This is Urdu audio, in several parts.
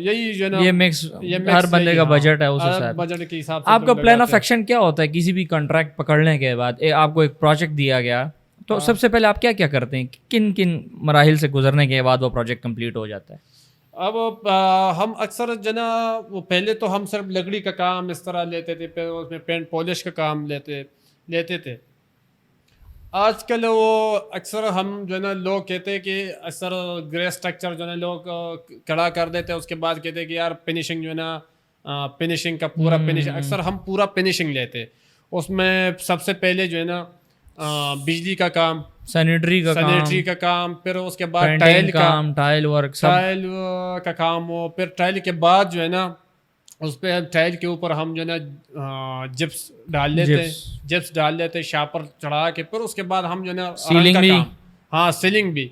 یہی جو ہے نا یہ مکس ہر بندے کا بجٹ ہے اس حساب بجٹ کے حساب سے آپ کا پلان آف ایکشن کیا ہوتا ہے کسی بھی کانٹریکٹ پکڑنے کے بعد؟ آپ کو ایک پروجیکٹ دیا گیا تو سب سے پہلے آپ کیا کیا کرتے ہیں؟ کن کن مراحل سے گزرنے کے بعد وہ پروجیکٹ کمپلیٹ ہو جاتا ہے؟ اب ہم اکثر جو نا پہلے تو ہم صرف لکڑی کا کام اس طرح لیتے تھے، پھر اس میں پینٹ پالش کا کام لیتے تھے. آج کل وہ اکثر ہم جو ہے نا لوگ کہتے ہیں کہ اکثر گرے اسٹرکچر جو ہے نا لوگ کھڑا کر دیتے ہیں، اس کے بعد کہتے ہیں کہ یار فنیشنگ جو ہے نا فنیشنگ کا پورا فنیشنگ، اکثر ہم پورا فنیشنگ لیتے. اس میں سب سے پہلے جو ہے نا بجلی کا کام، سینیٹری کا کام، پھر اس کے بعد ٹائل ورک کا کام ہو. پھر ٹائل کے بعد جو ہے نا اس پہ ٹائل کے اوپر ہم جو ہے نا جپس ڈال لیتے شاپر چڑھا کے. پھر اس کے بعد ہم جو ہے نا سیلنگ بھی، ہاں سیلنگ بھی.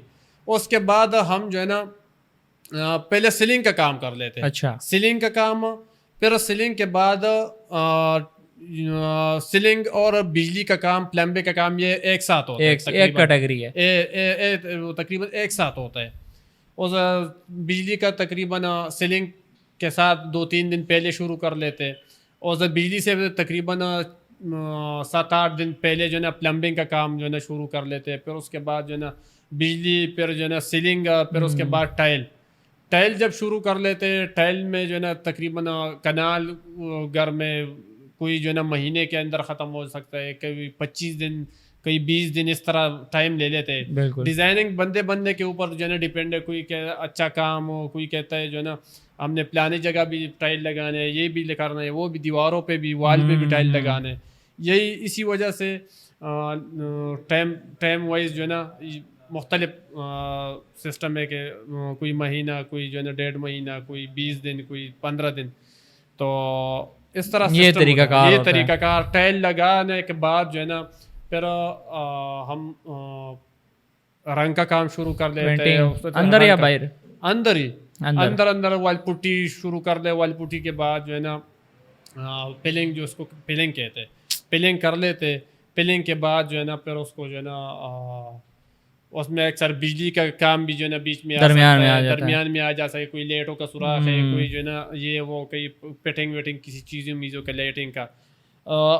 اس کے بعد ہم جو ہے نا پہلے سیلنگ کا کام کر لیتے. اچھا سیلنگ کا کام، پھر سیلنگ کے بعد سیلنگ اور بجلی کا کام، پلمبنگ کا کام، یہ ایک ساتھ ہوتا ہے، ایک کیٹیگری ہے، تقریباً ایک ساتھ ہوتا ہے. اور بجلی کا تقریباً سیلنگ کے ساتھ 2-3 دن پہلے شروع کر لیتے، اور بجلی سے تقریباً 7-8 دن پہلے جو ہے نا پلمبنگ کا کام جو ہے نا شروع کر لیتے. پھر اس کے بعد جو ہے نا بجلی، پھر جو ہے نا سیلنگ، پھر اس کے بعد ٹائل جب شروع کر لیتے. ٹائل میں جو ہے نا تقریباً کنال گھر میں کوئی جو ہے نا مہینے کے اندر ختم ہو سکتا ہے، کبھی 25 دن، کئی 20 دن، اس طرح ٹائم لے لیتے. ڈیزائننگ بندے کے اوپر جو ہے نا ڈیپینڈ ہے. کوئی کہ اچھا کام ہو، کوئی کہتا ہے جو ہے نا ہم نے پلانی جگہ بھی ٹائل لگانے ہے، یہ بھی کرنا ہے، وہ بھی دیواروں پہ بھی، وال پہ بھی ٹائل لگانے. یہی اسی وجہ سے ٹائم وائز جو ہے نا مختلف سسٹم ہے کہ کوئی مہینہ، کوئی جو ہے نا 1.5 مہینہ، کوئی 20 دن، کوئی 15 دن. تو اس طرح یہ طریقہ کار ٹائل لگانے کے بعد جو ہے نا پھر ہم رنگ کا کام شروع کر لیتے ہیں. اندر یا باہر؟ اندر وال پٹی شروع کر لے. وال پٹی کے بعد جو ہے نا پلنگ، جو اس کو پلنگ کہتے ہیں، پلنگ کر لیتے. پلنگ کے بعد جو ہے نا پھر اس کو جو ہے نا اس میں اکثر بجلی کا کام بھی جو ہے نا بیچ میں درمیان میں آ جا سکے. کوئی لیٹوں کا سوراخ ہے، کوئی جو ہے نا یہ وہ کئی پٹنگ ویٹنگ کسی چیزوں میزوں کا لائٹنگ کا.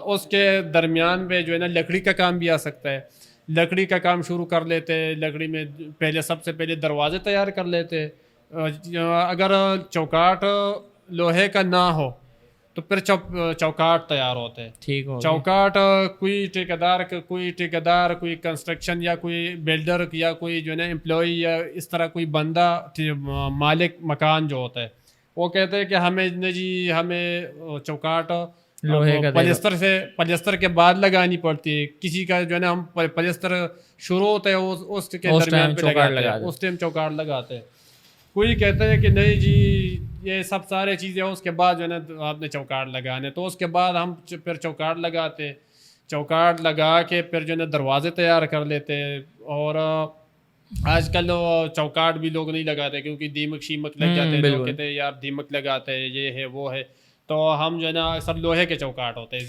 اس کے درمیان میں جو ہے نا لکڑی کا کام بھی آ سکتا ہے. لکڑی کا کام شروع کر لیتے. لکڑی میں پہلے سب سے پہلے دروازے تیار کر لیتے. اگر چوکاٹ لوہے کا نہ ہو تو پھر چوکاٹ تیار ہوتے. چوکاٹ کوئی ٹھیکیدار، کوئی کنسٹرکشن یا کوئی بلڈر یا کوئی جو ہے نا امپلائی یا اس طرح کوئی بندہ، مالک مکان جو ہوتا ہے، وہ کہتے ہیں کہ ہمیں چوکاٹ پلستر کے بعد لگانی پڑتی ہے. کسی کا جو ہے نا ہم پلستر شروع ہوتا ہے اس کے درمیان پہ لگاتے، اس ٹائم چوکاٹ لگاتے. کوئی کہتا ہے کہ نہیں جی یہ سب سارے چیزیں اس کے بعد جو ہے نا آپ نے چوکاٹ لگانے. تو اس کے بعد ہم پھر چوکاٹ لگاتے. چوکاٹ لگا کے پھر جو ہے نا دروازے تیار کر لیتے. اور آج کل چوکاٹ بھی لوگ نہیں لگاتے کیونکہ دیمک شیمک لگ جاتے ہیں. لوگ کہتے ہیں یار دیمک لگاتے ہیں، یہ ہے وہ ہے. تو ہم جو ہے نا سب لوہے کے چوکاٹ ہوتے ہیں.